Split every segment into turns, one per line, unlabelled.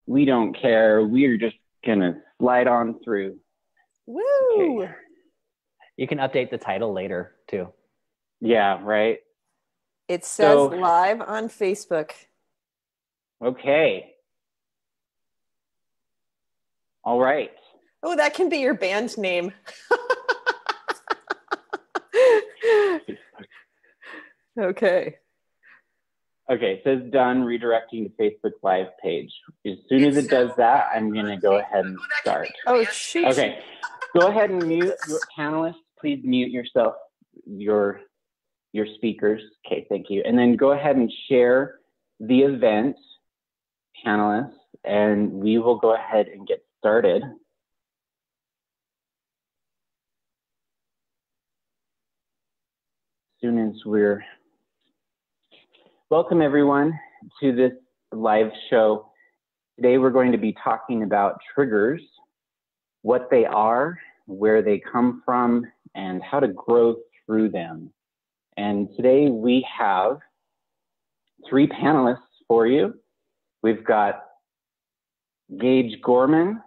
We don't care. We're just gonna slide on through.
Woo!
Okay.
You can update the title later too.
Yeah, right.
It says live on Facebook.
Okay. All right.
Oh, that can be your band name. Okay.
Okay, it says done, redirecting to Facebook Live page. As soon as it does that, I'm going to go ahead and start.
Oh, shoot.
Okay, go ahead and mute your panelists. Please mute yourself, your speakers. Okay, thank you. And then go ahead and share the event, panelists, and we will go ahead and get started. As soon as we're welcome everyone to this live show. Today we're going to be talking about triggers, what they are, where they come from, and how to grow through them. And today we have 3 panelists for you. We've got Gage Gorman,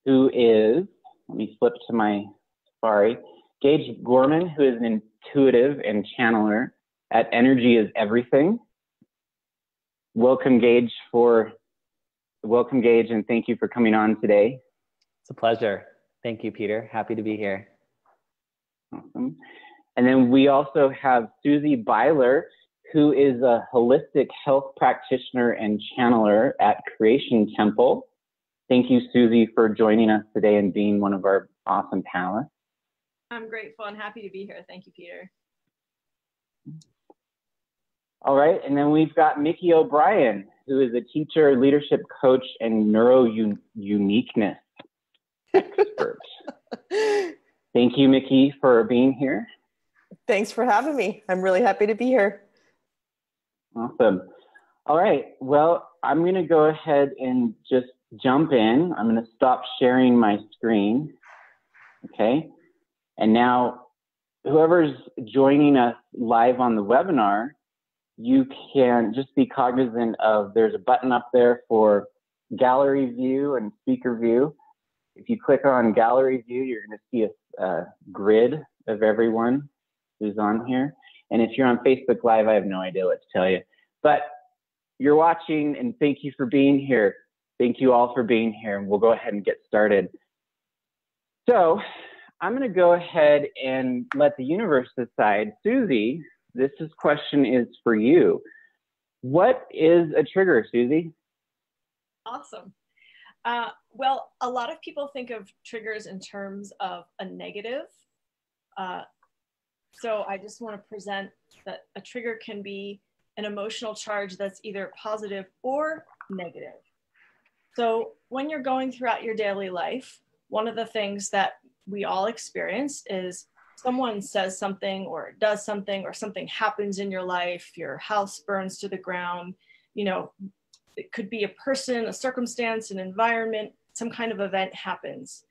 who is, let me flip to my Safari. Gage Gorman, who is an intuitive and channeler at Energy is Everything. Welcome, Gage, and thank you for coming on today.
It's a pleasure. Thank you, Peter. Happy to be here.
Awesome. And then we also have Susie Byler, who is a holistic health practitioner and channeler at Creation Temple. Thank you, Susie, for joining us today and being one of our awesome panelists.
I'm grateful and happy to be here. Thank you, Peter.
All right, and then we've got Micki O'Brien, who is a teacher, leadership coach, and neuro-uniqueness expert. Thank you, Micki, for being here.
Thanks for having me. I'm really happy to be here.
Awesome. All right, well, I'm going to go ahead and just jump in. I'm going to stop sharing my screen, okay? And now, whoever's joining us live on the webinar, you can just be cognizant of, there's a button up there for gallery view and speaker view. If you click on gallery view, you're going to see a grid of everyone who's on here. And if you're on Facebook Live, I have no idea what to tell you. But you're watching, and thank you for being here. Thank you all for being here, and we'll go ahead and get started. So I'm going to go ahead and let the universe decide. Susie, this question is for you. What is a trigger, Susie?
Awesome. Well, a lot of people think of triggers in terms of a negative. So I just want to present that a trigger can be an emotional charge that's either positive or negative. So when you're going throughout your daily life, one of the things that we all experience is someone says something or does something, or something happens in your life, your house burns to the ground, you know, it could be a person, a circumstance, an environment, some kind of event happens,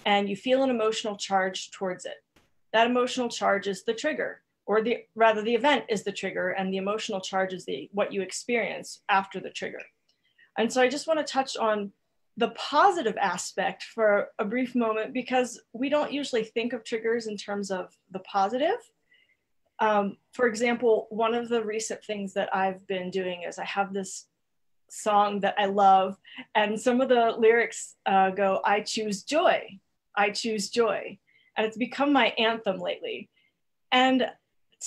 and you feel an emotional charge towards it. That emotional charge is the trigger, or the event is the trigger, and the emotional charge is what you experience after the trigger. And so I just want to touch on the positive aspect for a brief moment, because we don't usually think of triggers in terms of the positive. For example, one of the recent things that I've been doing is I have this song that I love, and some of the lyrics go, "I choose joy, I choose joy." And it's become my anthem lately. And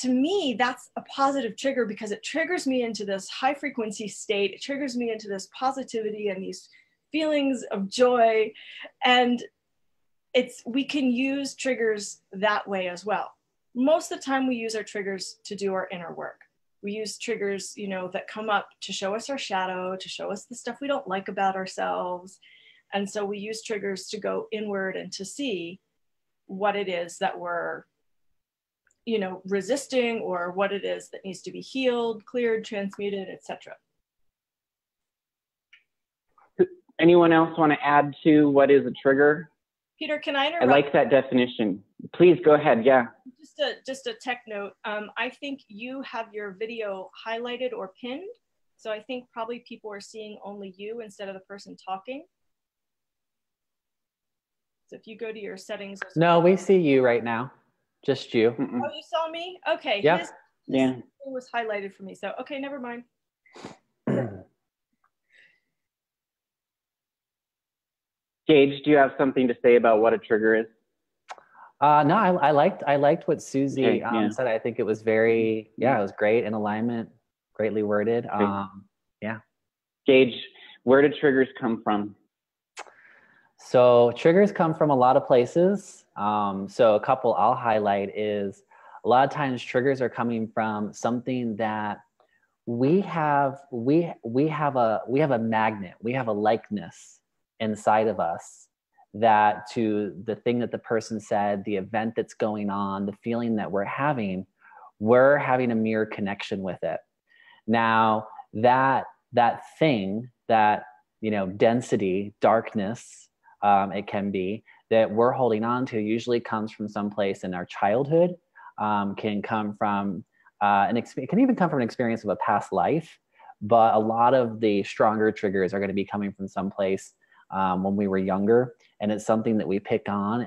to me, that's a positive trigger, because it triggers me into this high frequency state. It triggers me into this positivity and these feelings of joy. And we can use triggers that way as well. Most of the time we use our triggers to do our inner work. We use triggers, you know, that come up to show us our shadow, to show us the stuff we don't like about ourselves. And so we use triggers to go inward and to see what it is that we're, you know, resisting, or what it is that needs to be healed, cleared, transmuted, etc.
Anyone else want to add to what is a trigger?
Peter, can I interrupt?
I like that definition. Please go ahead, yeah.
Just a tech note. I think you have your video highlighted or pinned. So I think probably people are seeing only you instead of the person talking. So if you go to your settings.
No, we see you right now. Just you.
Oh, you saw me? Okay.
Yep.
His thing was highlighted for me. So, okay, never mind.
Gage, do you have something to say about what a trigger is?
No, I liked what Susie
Okay,
said. I think it was very, it was great in alignment, greatly worded. Yeah.
Gage, where do triggers come from?
So triggers come from a lot of places. So a couple I'll highlight is a lot of times triggers are coming from something that we have a magnet, we have a likeness inside of us that to the thing that the person said, the event that's going on, the feeling that we're having a mirror connection with it. Now that thing, that, density, darkness, it can be that we're holding on to usually comes from someplace in our childhood, can come from it can even come from an experience of a past life, but a lot of the stronger triggers are going to be coming from someplace when we were younger, and it's something that we take on,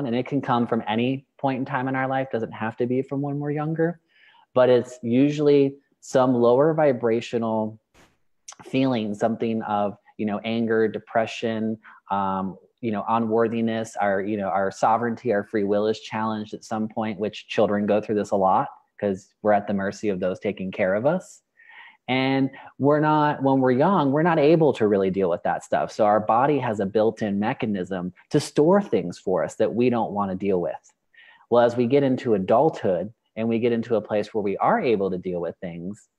and it can come from any point in time in our life. Doesn't have to be from when we're younger, but it's usually some lower vibrational feeling, something of, anger, depression, unworthiness, our sovereignty, our free will is challenged at some point, which children go through this a lot because we're at the mercy of those taking care of us. And when we're young, we're not able to really deal with that stuff. So our body has a built-in mechanism to store things for us that we don't want to deal with. Well, as we get into adulthood and we get into a place where we are able to deal with things,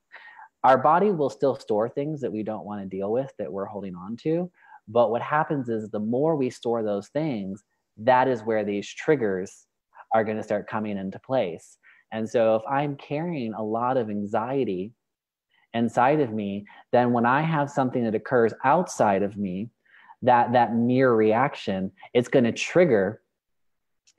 our body will still store things that we don't want to deal with, that we're holding on to. But what happens is the more we store those things, that is where these triggers are going to start coming into place. And so if I'm carrying a lot of anxiety inside of me, then when I have something that occurs outside of me, that mirror reaction, it's going to trigger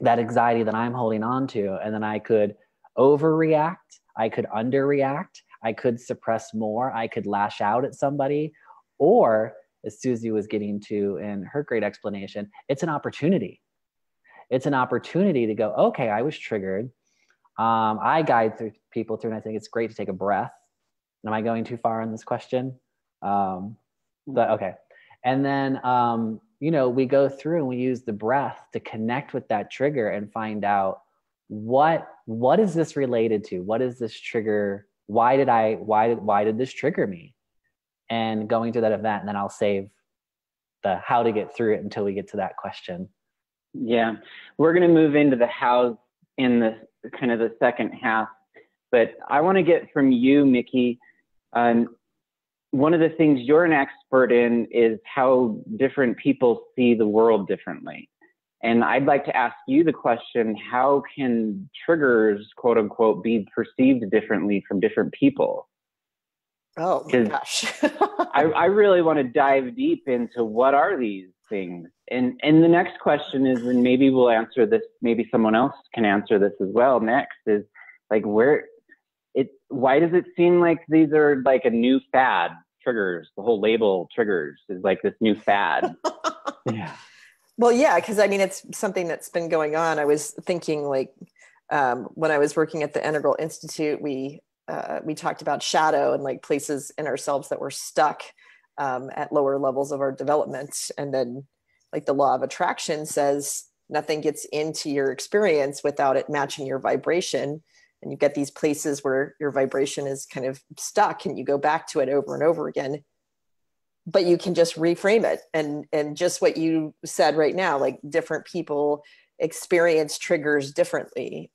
that anxiety that I'm holding on to. And then I could overreact, I could underreact, I could suppress more, I could lash out at somebody, or as Susie was getting to in her great explanation, it's an opportunity. It's an opportunity to go, okay, I was triggered. I guide people through, and I think it's great to take a breath. Am I going too far on this question? But okay. And then, we go through and we use the breath to connect with that trigger and find out what is this related to? What is this trigger? Why did this trigger me? And going to that event, and then I'll save the how to get through it until we get to that question.
Yeah, we're going to move into the how in the kind of the second half, but I want to get from you, Micki. One of the things you're an expert in is how different people see the world differently. And I'd like to ask you the question, how can triggers, quote unquote, be perceived differently from different people?
Oh my gosh.
I really want to dive deep into what are these things. And the next question is, and maybe we'll answer this, maybe someone else can answer this as well next, is like why does it seem like these are like a new fad? Triggers, the whole label triggers is like this new fad.
Yeah.
Well, yeah, because I mean, it's something that's been going on. I was thinking like when I was working at the Integral Institute, we talked about shadow and like places in ourselves that were stuck at lower levels of our development. And then like the law of attraction says nothing gets into your experience without it matching your vibration. And you get these places where your vibration is kind of stuck and you go back to it over and over again. But you can just reframe it. And just what you said right now, like different people experience triggers differently.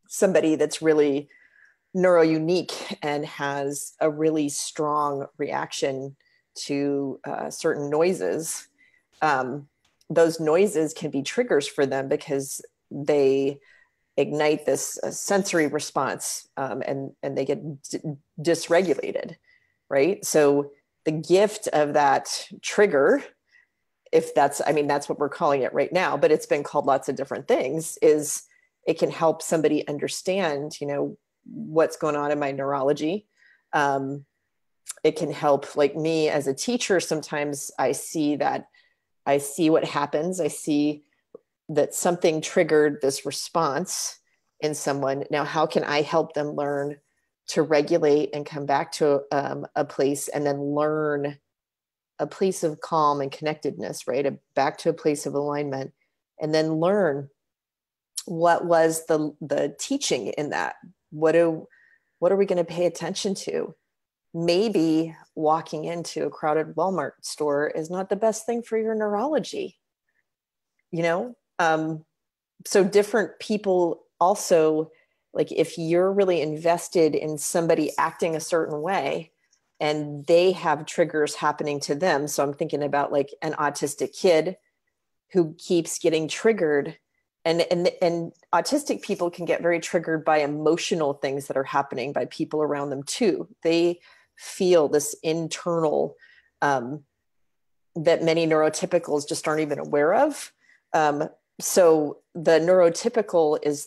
Somebody that's really neuro-unique and has a really strong reaction to certain noises, those noises can be triggers for them because they ignite this sensory response and they get dysregulated, right? So the gift of that trigger, if that's what we're calling it right now, but it's been called lots of different things, is it can help somebody understand, what's going on in my neurology. it can help, like me as a teacher, sometimes I see what happens. I see that something triggered this response in someone. Now, how can I help them learn to regulate and come back to a place, and then learn a place of calm and connectedness, right? Back to a place of alignment, and then learn what was the teaching in that. What are we going to pay attention to? Maybe walking into a crowded Walmart store is not the best thing for your neurology, you know? So different people also, like if you're really invested in somebody acting a certain way and they have triggers happening to them. So I'm thinking about like an autistic kid who keeps getting triggered, and autistic people can get very triggered by emotional things that are happening by people around them too. They feel this internal, that many neurotypicals just aren't even aware of. So the neurotypical is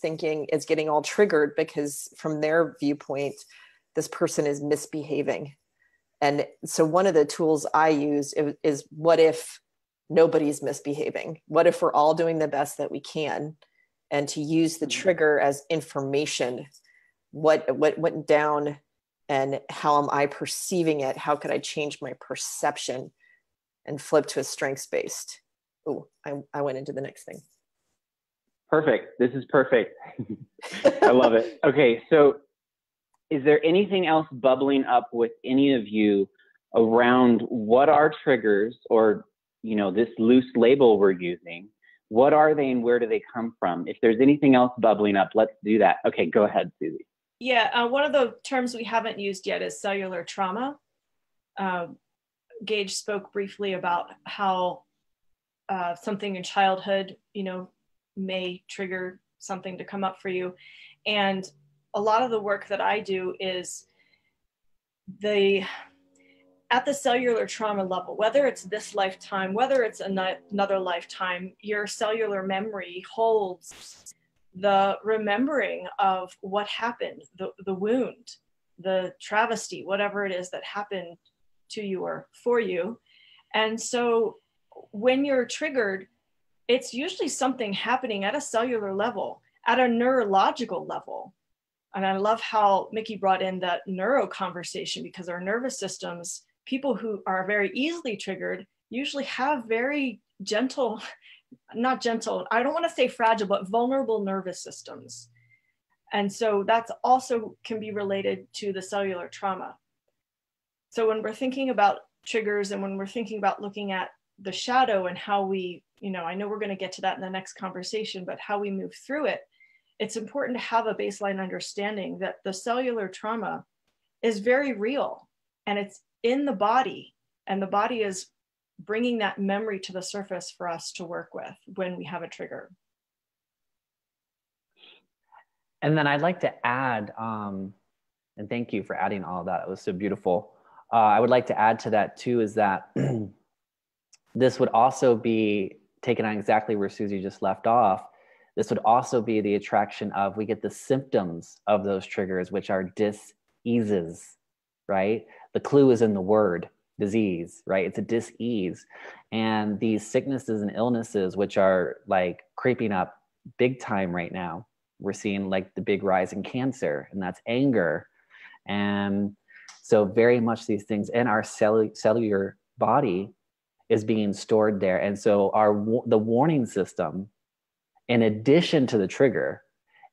getting all triggered because from their viewpoint, this person is misbehaving. And so one of the tools I use is, what if nobody's misbehaving? What if we're all doing the best that we can? And to use the trigger as information, what went down and how am I perceiving it? How could I change my perception and flip to a strengths-based? Oh, I went into the next thing.
Perfect. This is perfect. I love it. Okay, so is there anything else bubbling up with any of you around what are triggers, or, you know, this loose label we're using? What are they and where do they come from? If there's anything else bubbling up, let's do that. Okay, go ahead, Susie.
Yeah, one of the terms we haven't used yet is cellular trauma. Gage spoke briefly about how something in childhood, you know, may trigger something to come up for you. And a lot of the work that I do is at the cellular trauma level, whether it's this lifetime, whether it's another lifetime, your cellular memory holds the remembering of what happened, the wound, the travesty, whatever it is that happened to you or for you. And so when you're triggered, it's usually something happening at a cellular level, at a neurological level. And I love how Micki brought in that neuro conversation, because our nervous systems, people who are very easily triggered usually have very gentle, not gentle, I don't want to say fragile, but vulnerable nervous systems. And so that's also can be related to the cellular trauma. So when we're thinking about triggers and when we're thinking about looking at the shadow and how we, you know, I know we're going to get to that in the next conversation, but how we move through it, it's important to have a baseline understanding that the cellular trauma is very real and it's in the body, and the body is bringing that memory to the surface for us to work with when we have a trigger.
And then I'd like to add, and thank you for adding all of that. It was so beautiful. I would like to add to that too, is that this would also be taken on exactly where Susie just left off. This would also be the attraction of, we get the symptoms of those triggers, which are dis-eases, right? The clue is in the word disease, right? It's a dis-ease. And these sicknesses and illnesses, which are like creeping up big time right now, we're seeing like the big rise in cancer, and that's anger. And so very much these things in our cellular body is being stored there. And so the warning system, in addition to the trigger,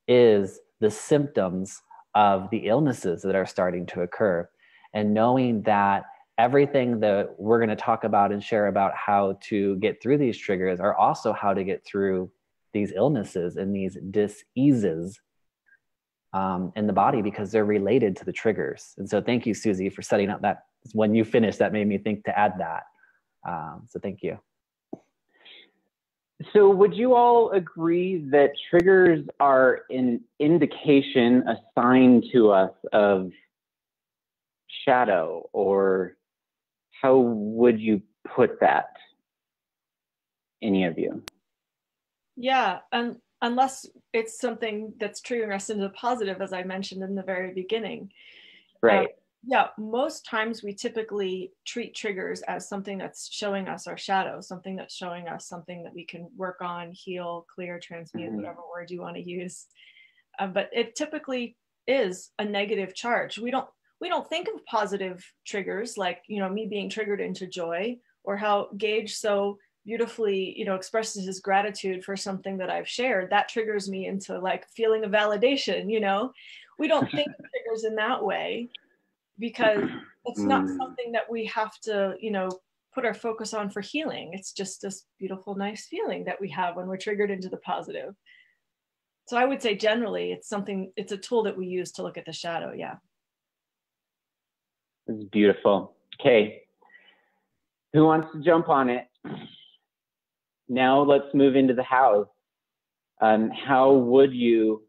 is the symptoms of the illnesses that are starting to occur. And knowing that everything that we're going to talk about and share about how to get through these triggers are also how to get through these illnesses and these dis-eases in the body, because they're related to the triggers. And so thank you, Susie, for setting up that. When you finished, that made me think to add that. So thank you.
So would you all agree that triggers are an indication, a sign to us of shadow, or how would you put that, any of you?
Yeah, and unless it's something that's triggering us into the positive, as I mentioned in the very beginning.
Right.
Yeah, most times we typically treat triggers as something that's showing us our shadow, something that's showing us something that we can work on, heal, clear, transmute, whatever word you want to use. But it typically is a negative charge. We don't think of positive triggers like, me being triggered into joy, or how Gage so beautifully, expresses his gratitude for something that I've shared. That triggers me into like feeling a validation. We don't think of triggers in that way, because it's not something that we have to, put our focus on for healing. It's just this beautiful, nice feeling that we have when we're triggered into the positive. So I would say generally it's a tool that we use to look at the shadow. Yeah.
It's beautiful. Okay. Who wants to jump on it? Now let's move into the hows. How would you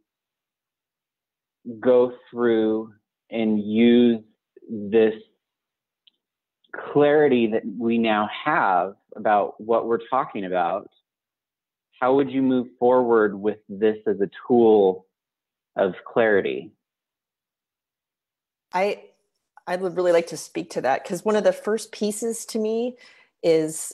go through and use this clarity that we now have about what we're talking about? How would you move forward with this as a tool of clarity?
I would really like to speak to that, because one of the first pieces to me is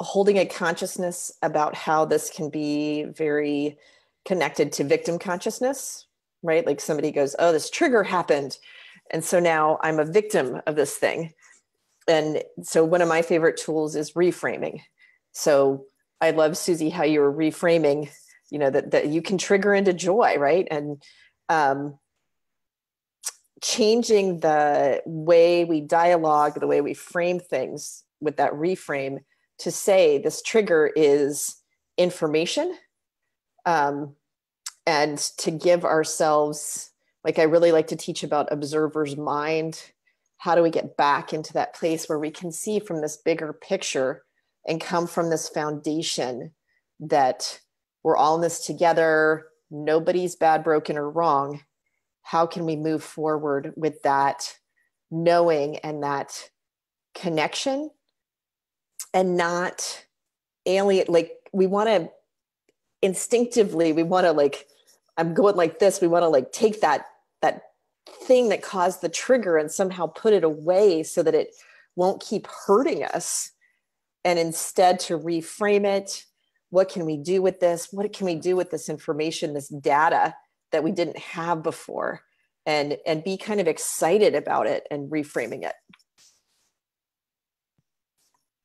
holding a consciousness about how this can be very connected to victim consciousness, right? Like somebody goes, oh, this trigger happened, and so now I'm a victim of this thing. And so one of my favorite tools is reframing. So I love, Susie, how you were reframing, that you can trigger into joy, right? And changing the way we dialogue, the way we frame things with that reframe, to say this trigger is information, and to give ourselves, like I really like to teach about observer's mind. How do we get back into that place where we can see from this bigger picture and come from this foundation that we're all in this together, nobody's bad, broken, or wrong? How can we move forward with that knowing and that connection, and not alienate? Like we want to instinctively, I'm going like this. We want to like take that thing that caused the trigger and somehow put it away so that it won't keep hurting us. And instead to reframe it. What can we do with this? What can we do with this information, this data that we didn't have before, and be kind of excited about it and reframing it?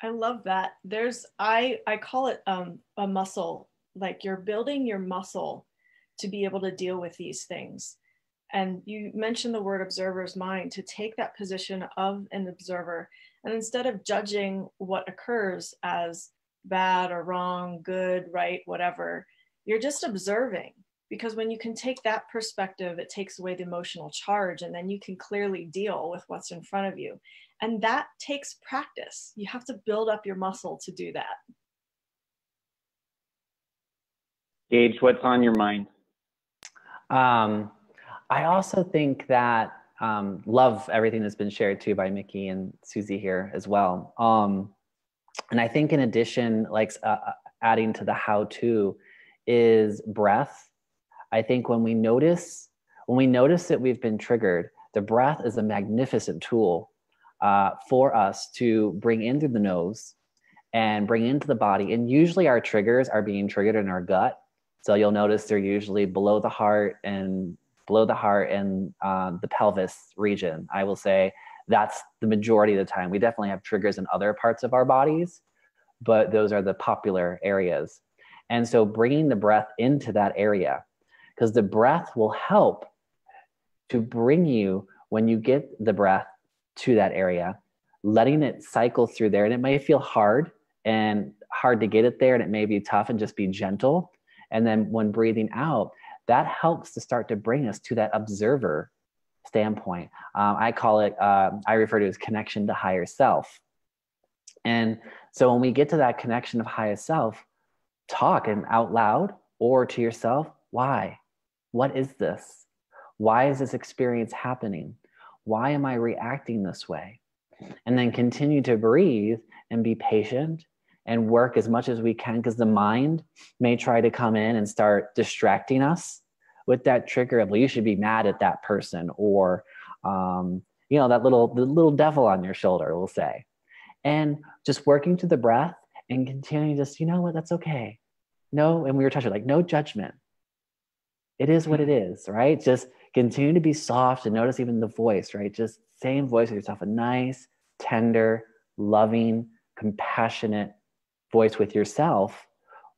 I love that. I call it a muscle, like you're building your muscle to be able to deal with these things. And you mentioned the word observer's mind, to take that position of an observer, and instead of judging what occurs as bad or wrong, good, right, whatever, you're just observing. Because when you can take that perspective, it takes away the emotional charge, and then you can clearly deal with what's in front of you. And that takes practice. You have to build up your muscle to do that.
Gage, what's on your mind?
I also think that love everything that's been shared too by Micki and Susie here as well. And I think in addition, like adding to the how-to is breath. I think when we notice that we've been triggered, the breath is a magnificent tool for us to bring in through the nose and bring into the body. And usually our triggers are being triggered in our gut. So you'll notice they're usually below the heart and the pelvis region. I will say that's the majority of the time. We definitely have triggers in other parts of our bodies, but those are the popular areas. And so bringing the breath into that area, because the breath will help to bring you, when you get the breath to that area, letting it cycle through there. And it may feel hard to get it there, and it may be tough, and just be gentle. And then when breathing out, that helps to start to bring us to that observer standpoint. I call it, I refer to it as connection to higher self. And so when we get to that connection of higher self, talk and out loud or to yourself, why? What is this? Why is this experience happening? Why am I reacting this way? And then continue to breathe and be patient and work as much as we can, because the mind may try to come in and start distracting us with that trigger of, well, you should be mad at that person, or that the little devil on your shoulder, we'll say. And just working through the breath and continuing just, you know what, that's okay. No, and we were touching like no judgment. It is what it is, right? Just continue to be soft and notice even the voice, right? Just same voice with yourself, a nice, tender, loving, compassionate voice with yourself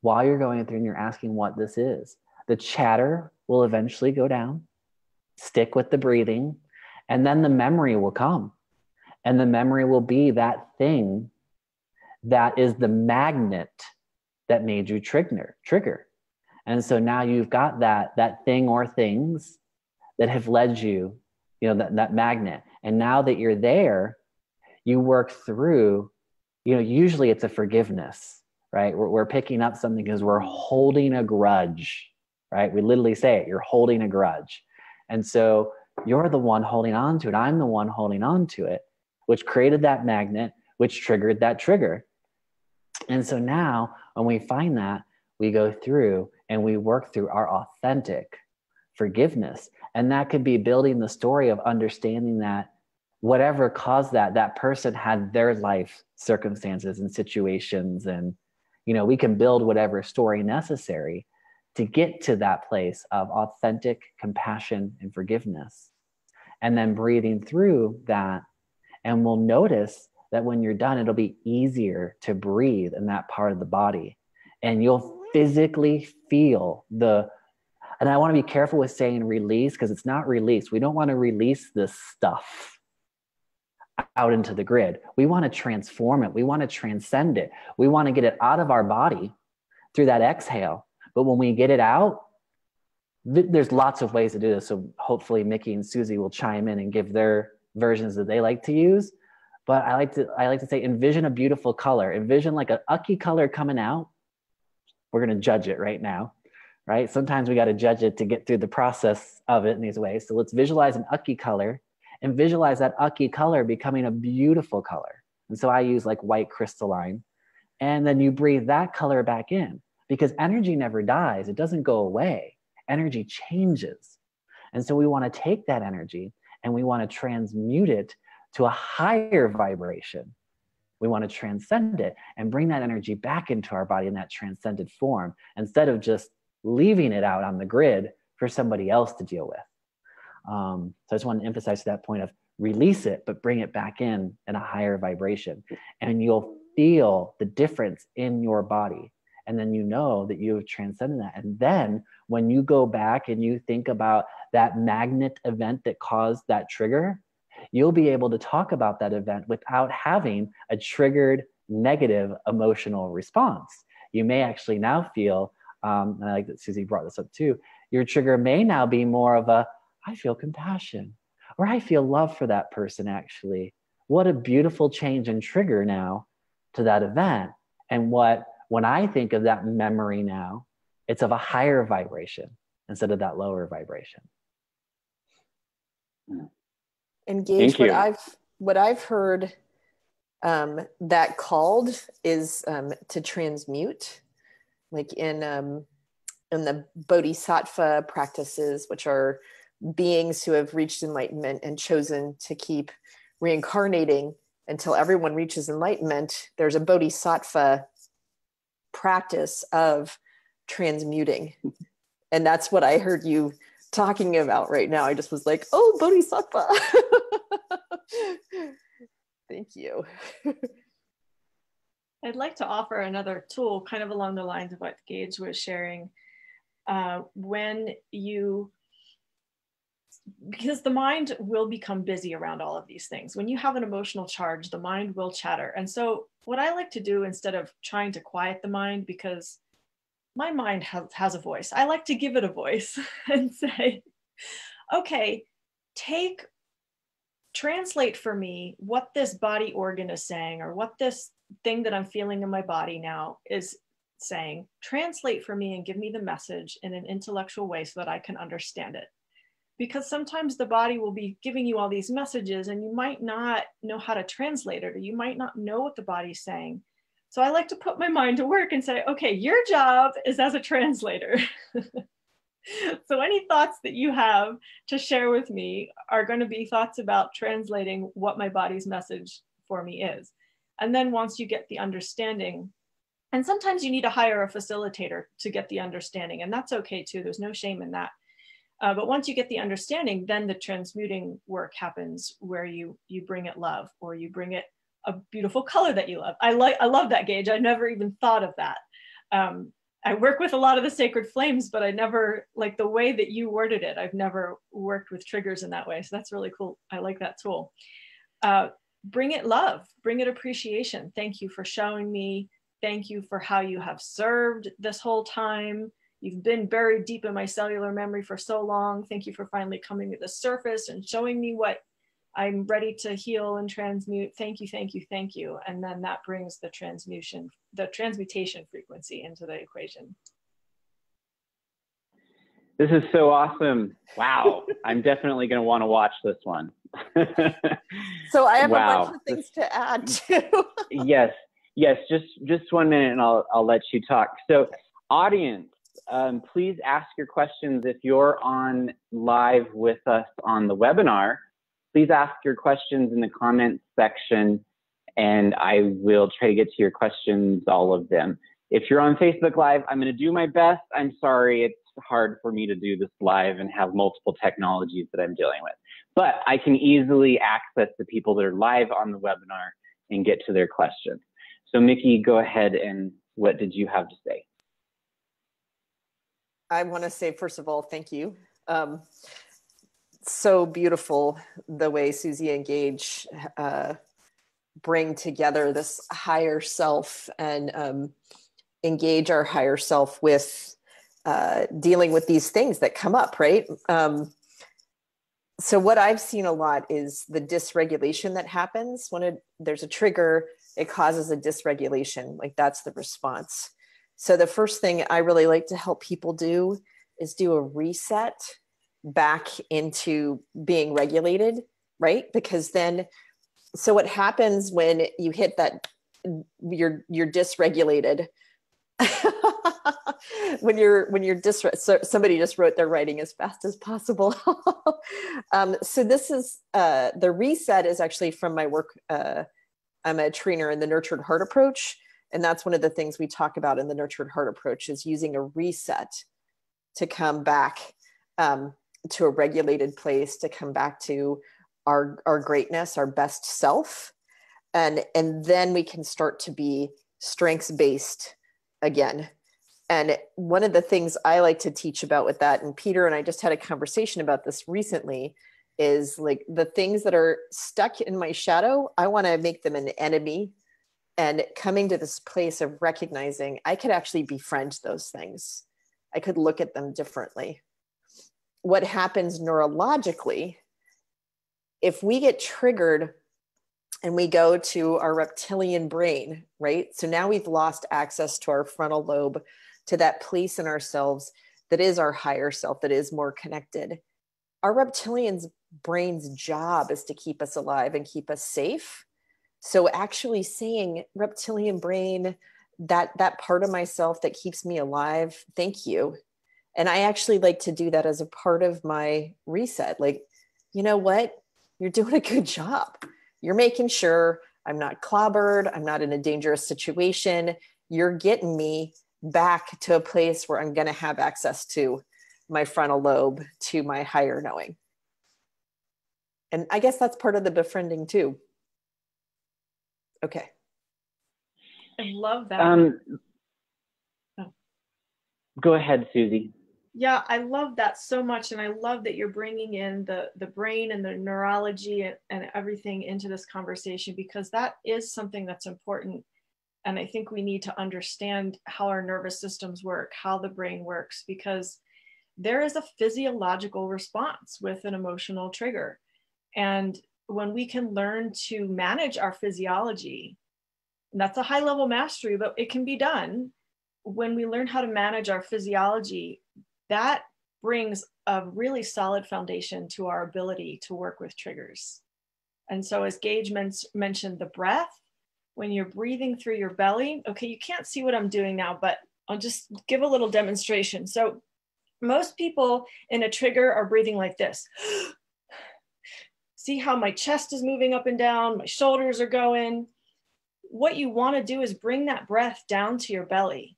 while you're going through and you're asking what this is. The chatter will eventually go down. Stick with the breathing, and then the memory will come. And the memory will be that thing that is the magnet that made you trigger. And so now you've got that thing or things that have led you, that magnet. And now that you're there, you work through, usually it's a forgiveness, right? We're picking up something because we're holding a grudge, right? We literally say it, you're holding a grudge. And so you're the one holding on to it. I'm the one holding on to it, which created that magnet, which triggered that trigger. And so now when we find that, we go through and we work through our authentic forgiveness. And that could be building the story of understanding that whatever caused that person had their life circumstances and situations. And, we can build whatever story necessary to get to that place of authentic compassion and forgiveness. And then breathing through that. And we'll notice that when you're done, it'll be easier to breathe in that part of the body. And you'll physically feel and I want to be careful with saying release, because it's not release. We don't want to release this stuff out into the grid. We want to transform it. We want to transcend it. We want to get it out of our body through that exhale. But when we get it out, there's lots of ways to do this. So hopefully Micki and Susie will chime in and give their versions that they like to use. But I like to say, envision a beautiful color. Envision like a ucky color coming out. We're going to judge it right now, right? Sometimes we got to judge it to get through the process of it in these ways. So let's visualize an ucky color and visualize that ucky color becoming a beautiful color. And so I use like white crystalline. And then you breathe that color back in, because energy never dies. It doesn't go away. Energy changes. And so we want to take that energy and we want to transmute it to a higher vibration. We want to transcend it and bring that energy back into our body in that transcended form, instead of just leaving it out on the grid for somebody else to deal with. So I just want to emphasize that point of release it, but bring it back in a higher vibration. And you'll feel the difference in your body. And then you know that you have transcended that. And then when you go back and you think about that magnet event that caused that trigger, you'll be able to talk about that event without having a triggered negative emotional response. You may actually now feel, and I like that Susie brought this up too, your trigger may now be more of a, I feel compassion, or I feel love for that person actually. What a beautiful change and trigger now to that event. And when I think of that memory now, it's of a higher vibration instead of that lower vibration.
And Gage, what I've heard that called is to transmute, like in the bodhisattva practices, which are beings who have reached enlightenment and chosen to keep reincarnating until everyone reaches enlightenment. There's a bodhisattva practice of transmuting, and that's what I heard you talking about right now. I just was like, oh, bodhisattva. Thank you.
I'd like to offer another tool kind of along the lines of what Gage was sharing. Because the mind will become busy around all of these things. When you have an emotional charge, the mind will chatter. And so what I like to do, instead of trying to quiet the mind, because my mind has a voice, I like to give it a voice and say, okay, translate for me what this body organ is saying, or what this thing that I'm feeling in my body now is saying. Translate for me and give me the message in an intellectual way so that I can understand it. Because sometimes the body will be giving you all these messages and you might not know how to translate it, or you might not know what the body's saying. So I like to put my mind to work and say, okay, your job is as a translator. So any thoughts that you have to share with me are going to be thoughts about translating what my body's message for me is. And then once you get the understanding, and sometimes you need to hire a facilitator to get the understanding, and that's okay too. There's no shame in that. But once you get the understanding, then the transmuting work happens where you bring it love, or you bring it a beautiful color that you love. I love that, Gage. I never even thought of that. I work with a lot of the sacred flames, but I never, like the way that you worded it, I've never worked with triggers in that way. So that's really cool. I like that tool. Bring it love, bring it appreciation. Thank you for showing me. Thank you for how you have served this whole time. You've been buried deep in my cellular memory for so long. Thank you for finally coming to the surface and showing me what I'm ready to heal and transmute. Thank you, thank you, thank you. And then that brings the transmutation frequency into the equation.
This is so awesome. Wow. I'm definitely going to want to watch this one.
So I have a bunch of things to add too.
Yes. Just 1 minute and I'll let you talk. So audience, please ask your questions. If you're on live with us on the webinar, please ask your questions in the comments section and I will try to get to your questions, all of them. If you're on Facebook Live, I'm going to do my best. I'm sorry, it's hard for me to do this live and have multiple technologies that I'm dealing with. But I can easily access the people that are live on the webinar and get to their questions. So Micki, go ahead, and what did you have to say?
I want to say, first of all, thank you. So beautiful the way Susie and Gage bring together this higher self and engage our higher self with dealing with these things that come up, right? So what I've seen a lot is the dysregulation that happens when there's a trigger, it causes a dysregulation, like that's the response. So the first thing I really like to help people do is do a reset back into being regulated, right? Because then, so what happens when you hit that, you're dysregulated. when you're so somebody just wrote they're writing as fast as possible. So this is the reset is actually from my work. I'm a trainer in the nurtured heart approach, and that's one of the things we talk about in the nurtured heart approach is using a reset to come back to a regulated place, to come back to our greatness, our best self, and then we can start to be strengths based again. And one of the things I like to teach about with that, and Peter and I just had a conversation about this recently, is like the things that are stuck in my shadow, I want to make them an enemy, and coming to this place of recognizing I could actually befriend those things. I could look at them differently. What happens neurologically, if we get triggered and we go to our reptilian brain, right? So now we've lost access to our frontal lobe, to that place in ourselves that is our higher self, that is more connected. Our reptilian's brain's job is to keep us alive and keep us safe. So actually saying, reptilian brain, that part of myself that keeps me alive, thank you. And I actually like to do that as a part of my reset. Like, you know what? You're doing a good job. You're making sure I'm not clobbered. I'm not in a dangerous situation. You're getting me back to a place where I'm going to have access to my frontal lobe, to my higher knowing. And I guess that's part of the befriending too. Okay.
I love that.
Go ahead, Susie.
Yeah, I love that so much. And I love that you're bringing in the brain and the neurology and everything into this conversation, because that is something that's important. And I think we need to understand how our nervous systems work, how the brain works, because there is a physiological response with an emotional trigger. And when we can learn to manage our physiology, and that's a high level mastery, but it can be done. When we learn how to manage our physiology, that brings a really solid foundation to our ability to work with triggers. And so as Gage mentioned, the breath, when you're breathing through your belly, okay, you can't see what I'm doing now, but I'll just give a little demonstration. So Most people in a trigger are breathing like this. See how my chest is moving up and down, my shoulders are going. What you want to do is bring that breath down to your belly.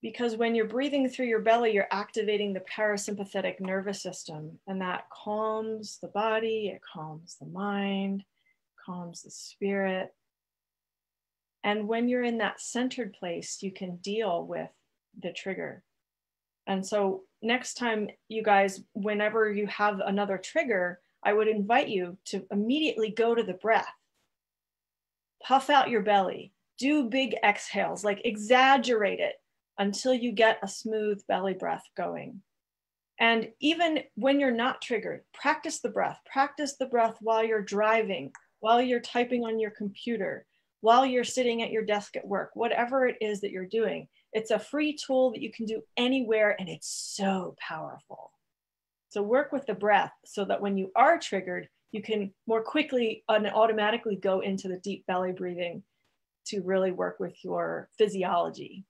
Because when you're breathing through your belly, you're activating the parasympathetic nervous system, and that calms the body, it calms the mind, calms the spirit. And when you're in that centered place, you can deal with the trigger. And so next time, you guys, whenever you have another trigger, I would invite you to immediately go to the breath. Puff out your belly, do big exhales, like exaggerate it until you get a smooth belly breath going. And even when you're not triggered, practice the breath. Practice the breath while you're driving, while you're typing on your computer, while you're sitting at your desk at work, whatever it is that you're doing. It's a free tool that you can do anywhere, and it's so powerful. So work with the breath so that when you are triggered, you can more quickly and automatically go into the deep belly breathing to really work with your physiology.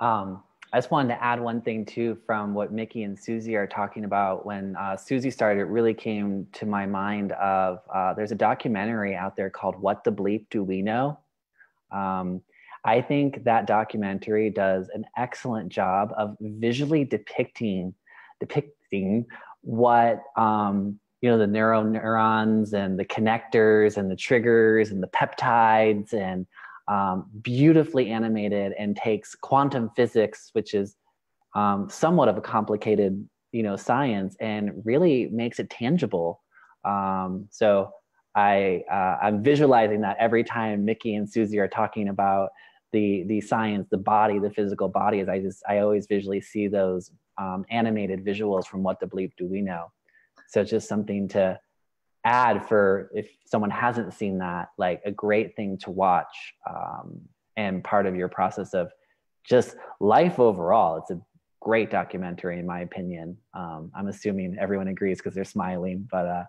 I just wanted to add one thing too from what Micki and Susie are talking about. When Susie started, it really came to my mind of there's a documentary out there called What the Bleep Do We Know? I think that documentary does an excellent job of visually depicting what the neurons and the connectors and the triggers and the peptides, and beautifully animated, and takes quantum physics, which is somewhat of a complicated science, and really makes it tangible. So I'm visualizing that every time Micki and Susie are talking about the science, the body, the physical body, I always visually see those animated visuals from What the Bleep Do We Know? So it's just something to add for if someone hasn't seen that, like a great thing to watch, and part of your process of just life overall. It's a great documentary in my opinion. I'm assuming everyone agrees because they're smiling, but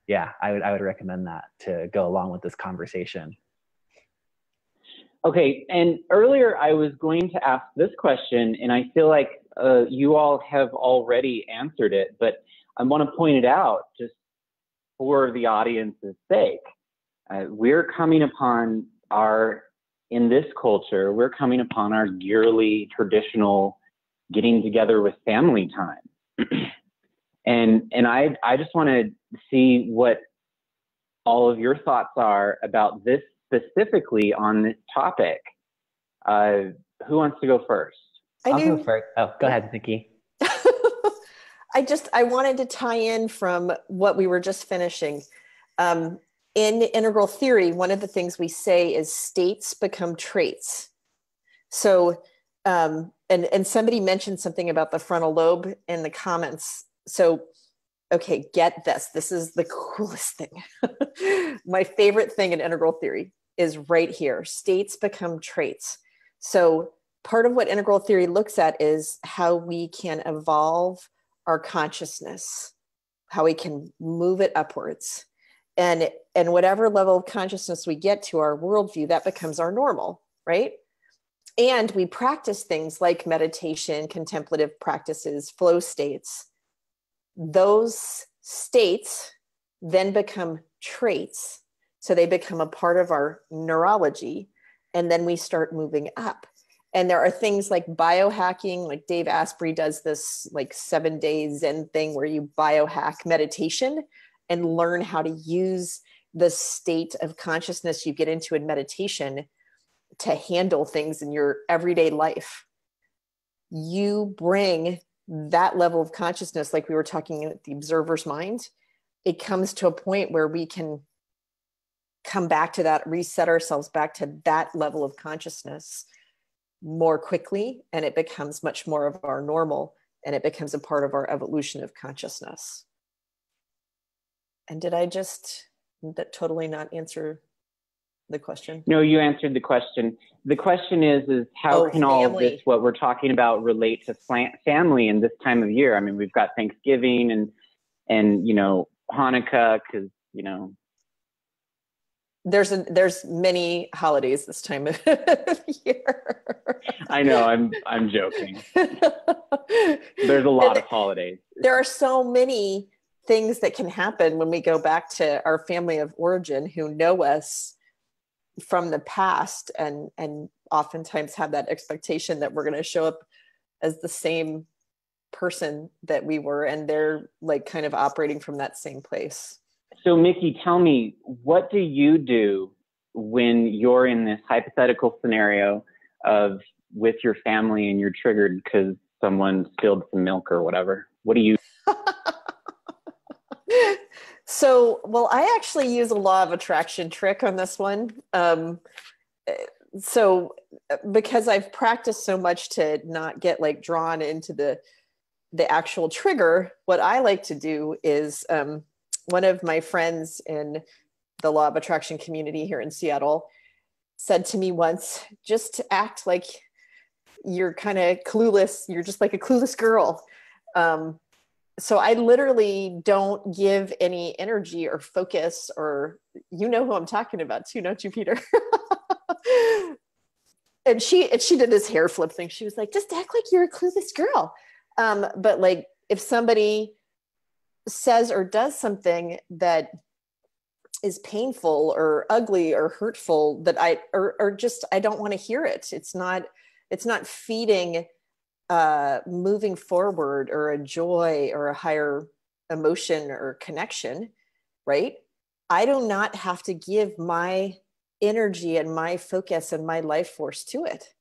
yeah, I would recommend that to go along with this conversation.
Okay, and earlier I was going to ask this question, and I feel like you all have already answered it, but I want to point it out just for the audience's sake. We're coming upon in this culture, we're coming upon our yearly traditional getting together with family time. and I just want to see what all of your thoughts are about this specifically on this topic. Who wants to go first?
I'll go first. Oh, go ahead, Micki.
I wanted to tie in from what we were just finishing. In integral theory, one of the things we say is states become traits. So, and somebody mentioned something about the frontal lobe in the comments. So, okay, get this. This is the coolest thing. My favorite thing in integral theory is right here. States become traits. So part of what integral theory looks at is how we can evolve our consciousness, how we can move it upwards. And whatever level of consciousness we get to our worldview, that becomes our normal, right? And we practice things like meditation, contemplative practices, flow states. Those states then become traits. So they become a part of our neurology, and then we start moving up. And there are things like biohacking, like Dave Asprey does this like 7-day Zen thing where you biohack meditation and learn how to use the state of consciousness you get into in meditation to handle things in your everyday life. You bring that level of consciousness, like we were talking at the observer's mind, it comes to a point where we can come back to that, reset ourselves back to that level of consciousness more quickly, and it becomes much more of our normal, and it becomes a part of our evolution of consciousness. And did I just totally not answer the question?
No, you answered the question. The question is how can all of this, what we're talking about, relate to family in this time of year? I mean, we've got Thanksgiving and Hanukkah, because,
there's many holidays this time of year.
I know, I'm joking. There's a lot of holidays.
There are so many things that can happen when we go back to our family of origin who know us from the past, and oftentimes have that expectation that we're going to show up as the same person that we were, and they're like kind of operating from that same place.
So Micki, tell me, what do you do when you're in this hypothetical scenario of with your family and you're triggered because someone spilled some milk or whatever? What do you?
So, well, I actually use a law of attraction trick on this one. So because I've practiced so much to not get like drawn into the actual trigger, what I like to do is, one of my friends in the law of attraction community here in Seattle said to me once, just act like you're kind of clueless. You're just like a clueless girl. So I literally don't give any energy or focus, or you know who I'm talking about too, don't you, Peter? And she did this hair flip thing. She was like, just act like you're a clueless girl. But like if somebody says or does something that is painful or ugly or hurtful, that I don't want to hear it. It's not feeding moving forward or a joy or a higher emotion or connection, right? I do not have to give my energy and my focus and my life force to it.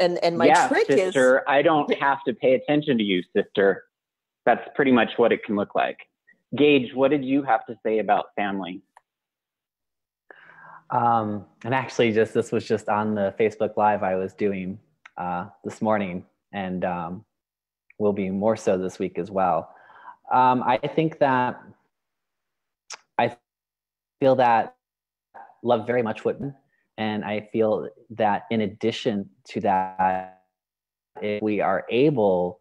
And my trick
sister,
is,
I don't have to pay attention to you, sister. That's pretty much what it can look like. Gage, what did you have to say about family?
And actually, this was just on the Facebook Live I was doing this morning, and will be more so this week as well. I think that I feel that love very much would, and I feel that in addition to that, if we are able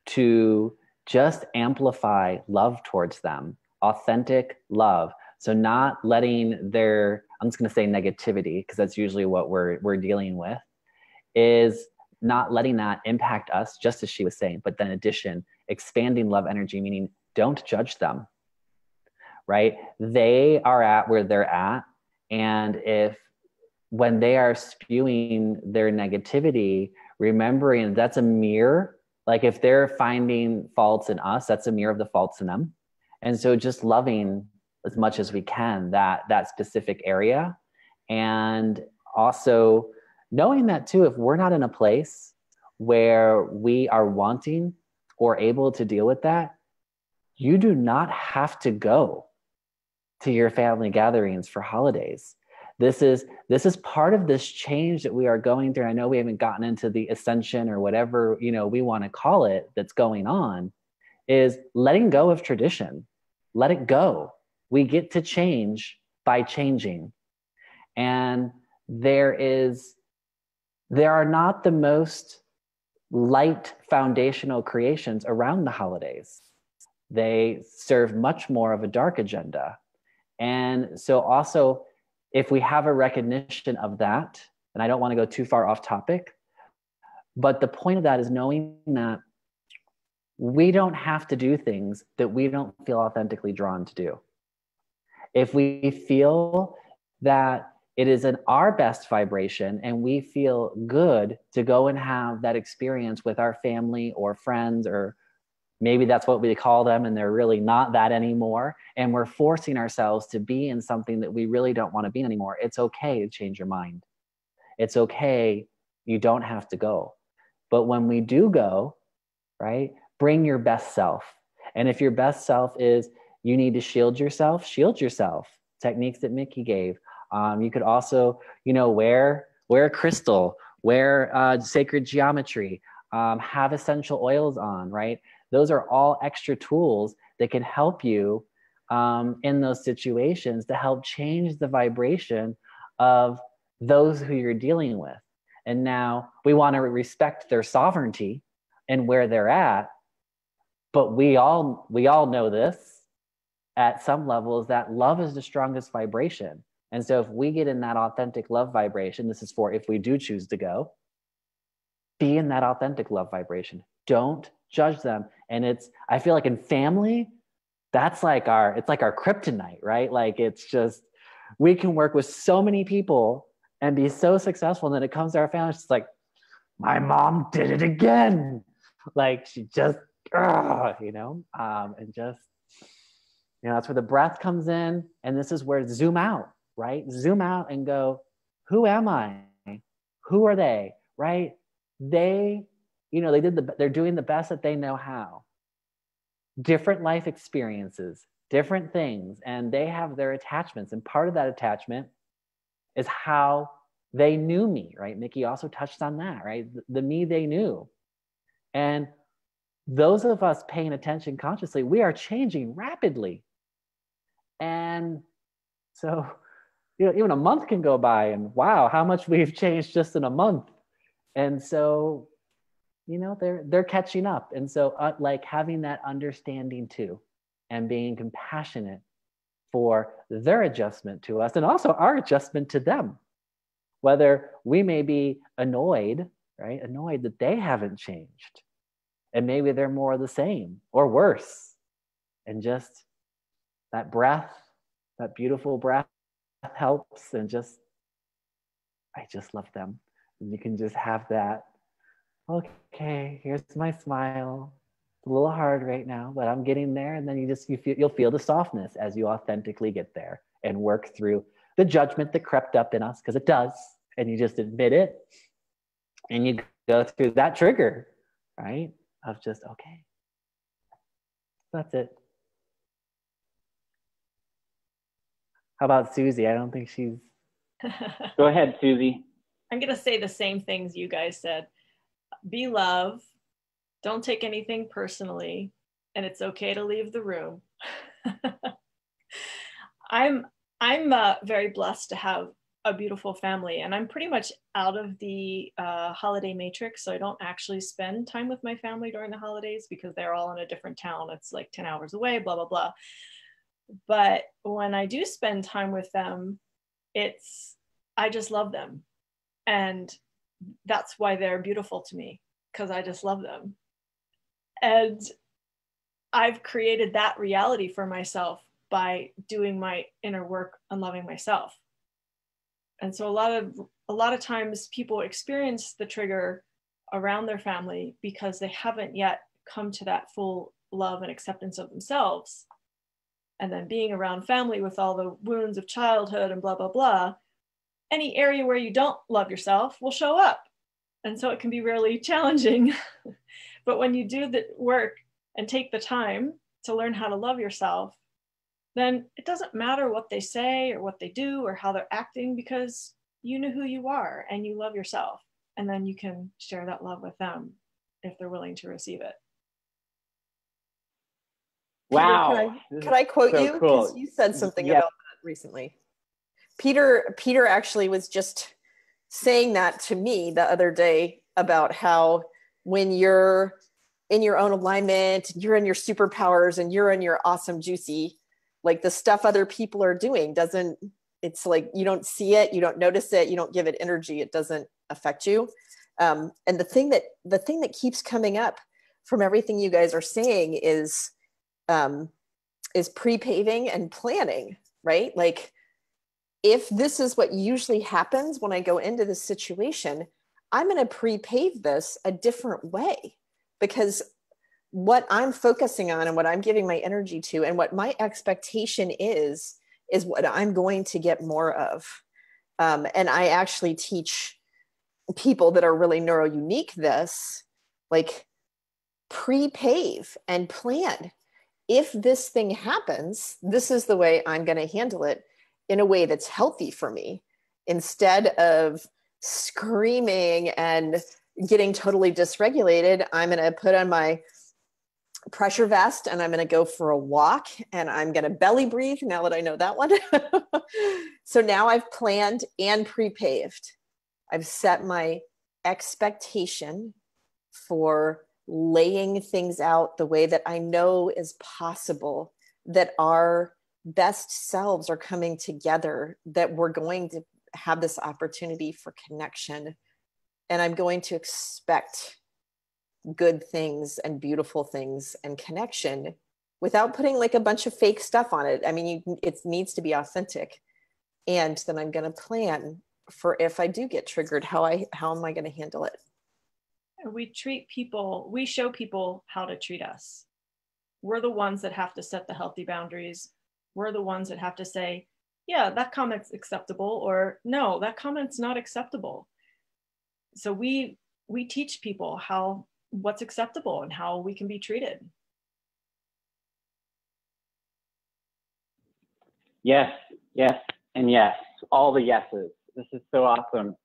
to just amplify love towards them, authentic love. So not letting their, I'm just going to say negativity, because that's usually what we're dealing with, is not letting that impact us, just as she was saying, but then in addition, expanding love energy, meaning don't judge them, right? They are at where they're at. And if when they are spewing their negativity, remembering that's a mirror. Like if they're finding faults in us, that's a mirror of the faults in them. And so just loving as much as we can that specific area. And also knowing that too, if we're not in a place where we are wanting or able to deal with that, you do not have to go to your family gatherings for holidays. This is part of this change that we are going through. I know we haven't gotten into the ascension or whatever, we want to call it, that's going on, is letting go of tradition. Let it go. We get to change by changing. And there are not the most light foundational creations around the holidays. They serve much more of a dark agenda. And so also, if we have a recognition of that, and I don't want to go too far off topic, but the point of that is knowing that we don't have to do things that we don't feel authentically drawn to do. If we feel that it is in our best vibration and we feel good to go and have that experience with our family or friends, or maybe that's what we call them and they're really not that anymore, and we're forcing ourselves to be in something that we really don't want to be anymore, it's okay to change your mind. It's okay. You don't have to go. But when we do go, right, bring your best self. And if your best self is you need to shield yourself. Techniques that Micki gave. You could also, wear a crystal, wear sacred geometry, have essential oils on, right? Those are all extra tools that can help you in those situations to help change the vibration of those who you're dealing with. And now we want to respect their sovereignty and where they're at, but we all know this at some levels, that love is the strongest vibration. And so if we get in that authentic love vibration, this is for if we do choose to go, be in that authentic love vibration. Don't judge them. And I feel like in family, it's like our kryptonite, right? Like it's just, we can work with so many people and be so successful. And then it comes to our family, it's like, my mom did it again. Like she just, and just, that's where the breath comes in. And this is where zoom out, right? Zoom out and go, who am I? Who are they, right? They're doing the best that they know how. Different life experiences, different things, and they have their attachments. And part of that attachment is how they knew me, right? Micki also touched on that, right? The me they knew. And those of us paying attention consciously, we are changing rapidly. And so, even a month can go by and wow, how much we've changed just in a month. And so, they're catching up. And so like having that understanding too, and being compassionate for their adjustment to us and also our adjustment to them. Whether we may be annoyed, right? Annoyed that they haven't changed. And maybe they're more the same or worse. And just that breath, that beautiful breath helps. And I just love them. And you can just have that, okay, here's my smile. It's a little hard right now, but I'm getting there. And then you'll feel the softness as you authentically get there and work through the judgment that crept up in us, because it does. And you just admit it. And you go through that trigger, right? Of just, okay, that's it. How about Susie? I don't think she's...
Go ahead, Susie.
I'm going to say the same things you guys said. Be love. Don't take anything personally. And it's okay to leave the room. I'm very blessed to have a beautiful family, and I'm pretty much out of the holiday matrix. So I don't actually spend time with my family during the holidays because they're all in a different town. It's like 10 hours away, blah, blah, blah. But when I do spend time with them, I just love them. And that's why they're beautiful to me, because I just love them. And I've created that reality for myself by doing my inner work on loving myself. And so a lot of times people experience the trigger around their family because they haven't yet come to that full love and acceptance of themselves. And then being around family with all the wounds of childhood and blah, blah, blah, any area where you don't love yourself will show up. And so it can be really challenging. But when you do the work and take the time to learn how to love yourself, then it doesn't matter what they say or what they do or how they're acting, because you know who you are and you love yourself. And then you can share that love with them if they're willing to receive it.
Wow.
Peter, can I quote
so
you?
cool.
Because you said something about that recently. Peter actually was just saying that to me the other day about how when you're in your own alignment, you're in your superpowers and you're in your awesome juicy, like the stuff other people are doing it's like you don't see it, you don't notice it, you don't give it energy, it doesn't affect you. And the thing that keeps coming up from everything you guys are saying is pre-paving and planning, right? Like if this is what usually happens when I go into this situation, I'm going to pre-pave this a different way, because what I'm focusing on and what I'm giving my energy to and what my expectation is what I'm going to get more of. And I actually teach people that are really neuro-unique this, like pre-pave and plan. If this thing happens, this is the way I'm going to handle it in a way that's healthy for me, instead of screaming and getting totally dysregulated. I'm going to put on my pressure vest and I'm going to go for a walk and I'm going to belly breathe now that I know that one. So now I've planned and pre-paved. I've set my expectation for laying things out the way that I know is possible, that are best selves are coming together, that we're going to have this opportunity for connection. And I'm going to expect good things and beautiful things and connection without putting like a bunch of fake stuff on it. I mean, it needs to be authentic. And then I'm going to plan for, if I do get triggered, how am I going to handle it?
We show people how to treat us. We're the ones that have to set the healthy boundaries. We're the ones that have to say, yeah, that comment's acceptable, or no, that comment's not acceptable. So we teach people what's acceptable and how we can be treated.
Yes, yes, and yes, all the yeses. This is so awesome.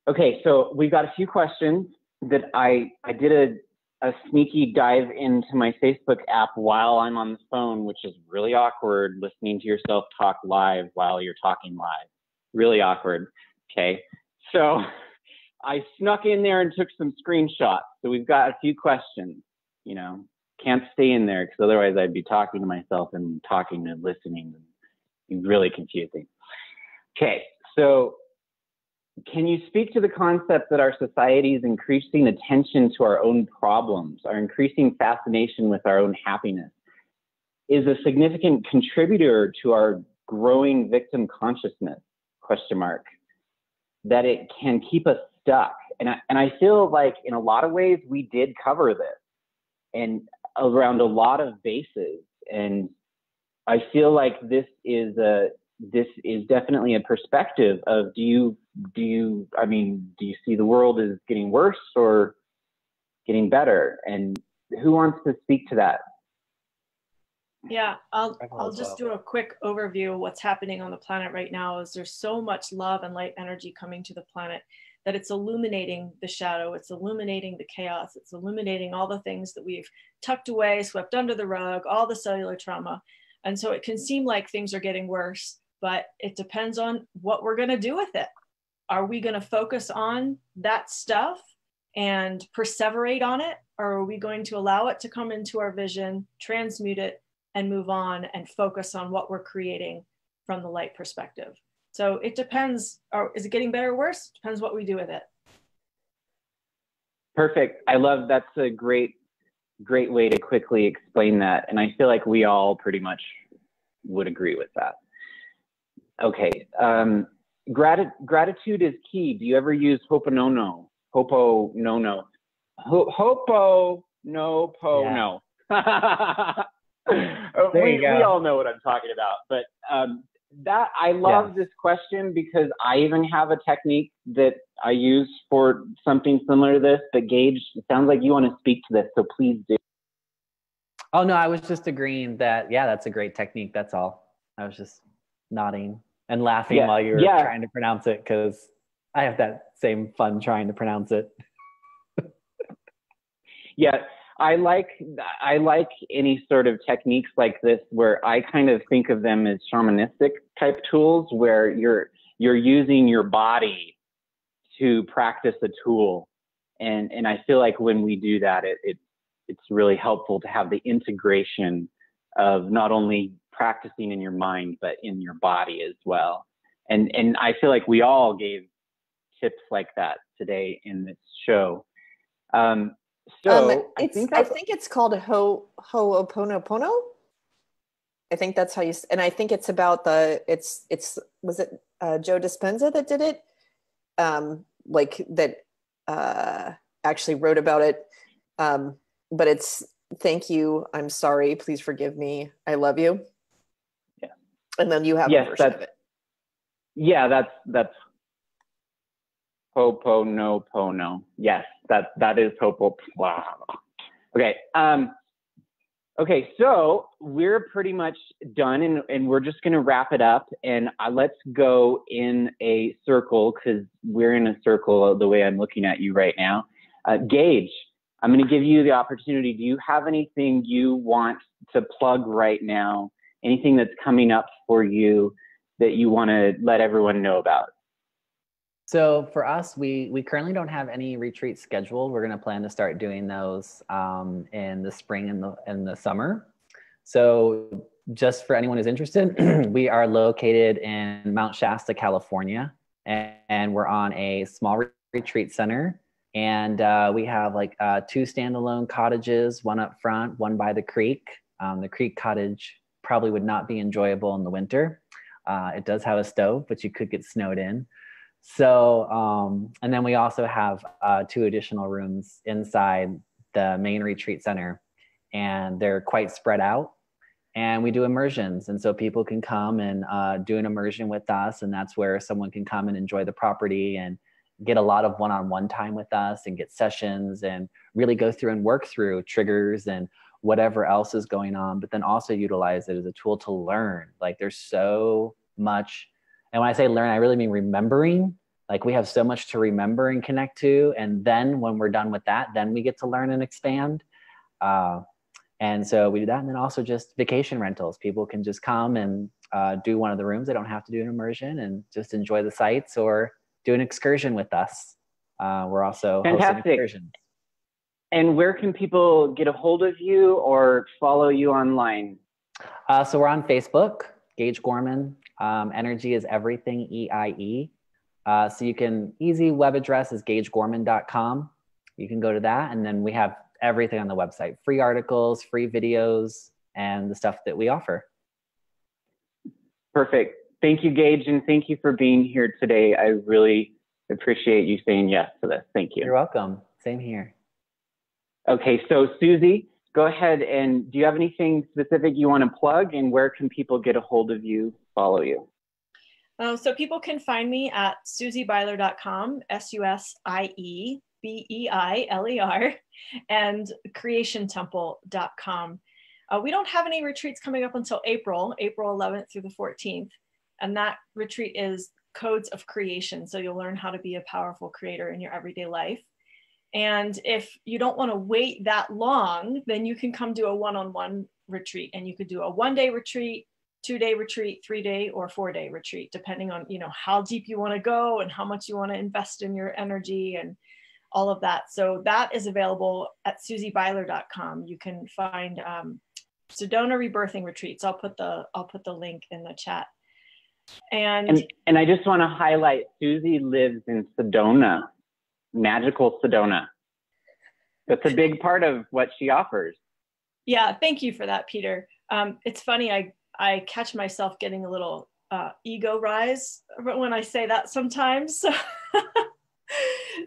Okay, so we've got a few questions that I did a sneaky dive into my Facebook app while I'm on the phone, which is really awkward, listening to yourself talk live while you're talking live. Really awkward. Okay, so I snuck in there and took some screenshots. So we've got a few questions. You know, can't stay in there because otherwise I'd be talking to myself and talking and listening. It's really confusing. Okay, so can you speak to the concept that our society is increasing attention to our own problems, our increasing fascination with our own happiness, is a significant contributor to our growing victim consciousness, ? That it can keep us stuck? And I feel like in a lot of ways we did cover this and around a lot of bases. And I feel like this is definitely a perspective of, do you see the world as getting worse or getting better? And who wants to speak to that?
Yeah, I'll just do a quick overview of what's happening on the planet right now. Is there's so much love and light energy coming to the planet that it's illuminating the shadow, it's illuminating the chaos, it's illuminating all the things that we've tucked away, swept under the rug, all the cellular trauma. And so it can seem like things are getting worse, but it depends on what we're going to do with it. Are we going to focus on that stuff and perseverate on it? Or are we going to allow it to come into our vision, transmute it, and move on and focus on what we're creating from the light perspective? So it depends. Is it getting better or worse? Depends what we do with it.
Perfect. I love, that's a great way to quickly explain that. And I feel like we all pretty much would agree with that. Okay. Gratitude is key. Do you ever use Ho'oponopono? Ho'oponopono. Ho'oponopono. We all know what I'm talking about, but that I love this question because I even have a technique that I use for something similar to this. But Gage, it sounds like you want to speak to this, so please do.
Oh no, I was just agreeing that that's a great technique. That's all. I was just nodding and laughing while you were trying to pronounce it, because I have that same fun trying to pronounce it.
Yeah. I like any sort of techniques like this where I kind of think of them as shamanistic type tools where you're using your body to practice a tool. And I feel like when we do that, it's really helpful to have the integration of not only practicing in your mind, but in your body as well. And I feel like we all gave tips like that today in this show. So
I think it's called Ho'oponopono. I think that's how you, and I think it's about was it Joe Dispenza that did it? Actually wrote about it. But it's, thank you, I'm sorry, please forgive me, I love you.
Yeah.
And then you have a version of it. Yeah,
that's Ho'oponopono. Yes, that is Ho'oponopono. Wow. Okay. Okay, so we're pretty much done, and we're just going to wrap it up. And let's go in a circle, because we're in a circle the way I'm looking at you right now. Gage, I'm going to give you the opportunity. Do you have anything you want to plug right now? Anything that's coming up for you that you want to let everyone know about?
So for us, we currently don't have any retreats scheduled. We're going to plan to start doing those in the spring and the summer. So just for anyone who's interested, we are located in Mount Shasta, California, and we're on a small retreat center. And we have like 2 standalone cottages, one up front, one by the creek. The creek cottage probably would not be enjoyable in the winter. It does have a stove, but you could get snowed in. So, and then we also have 2 additional rooms inside the main retreat center, and they're quite spread out. And we do immersions. And so people can come and do an immersion with us. And that's where someone can come and enjoy the property and get a lot of one-on-one time with us and get sessions and really go through and work through triggers and whatever else is going on, but then also utilize it as a tool to learn. Like there's so much. And when I say learn, I really mean remembering. Like we have so much to remember and connect to. And then when we're done with that, then we get to learn and expand. And so we do that. And then also just vacation rentals. People can just come and do one of the rooms. They don't have to do an immersion and just enjoy the sights or do an excursion with us. We're also hosting excursions.
And where can people get a hold of you or follow you online?
So we're on Facebook, Gage Gorman. Energy is everything, EIE. So you can, easy web address is gagegorman.com. You can go to that. And then we have everything on the website, free articles, free videos, and the stuff that we offer.
Perfect. Thank you, Gage, and thank you for being here today. I really appreciate you saying yes to this. Thank you.
You're welcome. Same here.
Okay, so Susie, go ahead, and do you have anything specific you want to plug, and where can people get a hold of you, follow you?
So people can find me at susiebyler.com, SUSIEBEILER, and creationtemple.com. We don't have any retreats coming up until April 11th through the 14th. And that retreat is Codes of Creation. So you'll learn how to be a powerful creator in your everyday life. And if you don't want to wait that long, then you can come do a one-on-one retreat. And you could do a 1-day retreat, 2-day retreat, 3-day, or 4-day retreat, depending on, how deep you want to go and how much you want to invest in your energy and all of that. So that is available at susiebyler.com. You can find Sedona Rebirthing Retreats. I'll put the link in the chat. And
I just want to highlight, Susie lives in Sedona, magical Sedona. That's a big part of what she offers.
Yeah, thank you for that, Peter. It's funny, I catch myself getting a little ego rise when I say that sometimes.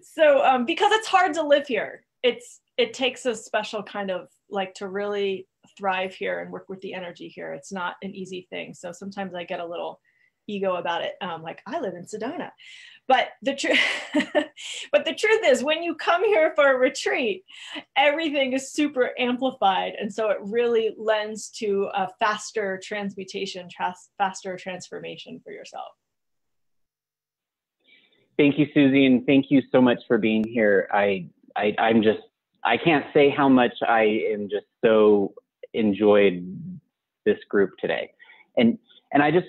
So because it's hard to live here. It takes a special kind of to really thrive here and work with the energy here. It's not an easy thing. So sometimes I get a little ego about it. I live in Sedona, but the truth is, when you come here for a retreat, everything is super amplified. And so it really lends to a faster transmutation, faster transformation for yourself.
Thank you, Susie. And thank you so much for being here. I can't say how much I am just so enjoyed this group today. And I just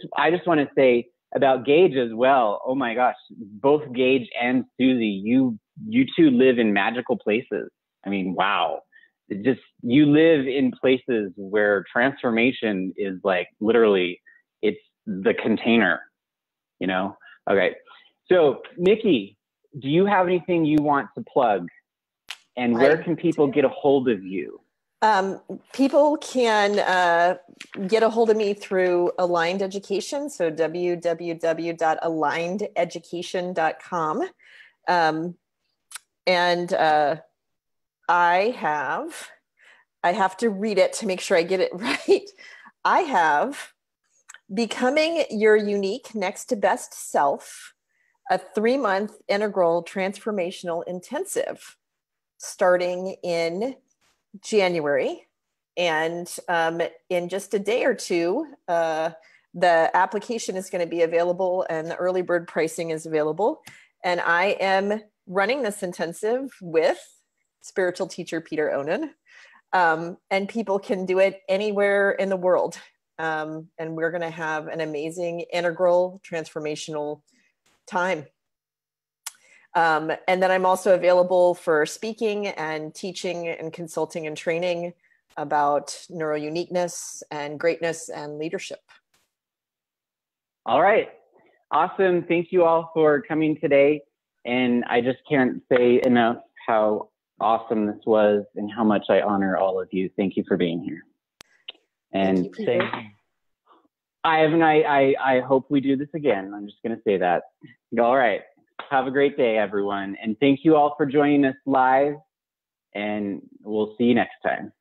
want to say about Gage as well. Oh my gosh, both Gage and Susie, you two live in magical places. I mean, wow. You live in places where transformation is literally, it's the container, Okay. So Micki, do you have anything you want to plug? And where can people get a hold of you?
People can get a hold of me through Aligned Education, so www.alignededucation.com. And I have to read it to make sure I get it right. I have Becoming Your Unique Next to Best Self, a 3-month integral transformational intensive starting in January. And in just a day or two, the application is going to be available and the early bird pricing is available. And I am running this intensive with spiritual teacher Peter Onan. And people can do it anywhere in the world. And we're going to have an amazing integral transformational time. And then I'm also available for speaking and teaching and consulting and training about neuro-uniqueness and greatness and leadership.
All right. Awesome. Thank you all for coming today. And I just can't say enough how awesome this was and how much I honor all of you. Thank you for being here. And I hope we do this again. I'm just going to say that. All right. Have a great day, everyone. And thank you all for joining us live. And we'll see you next time.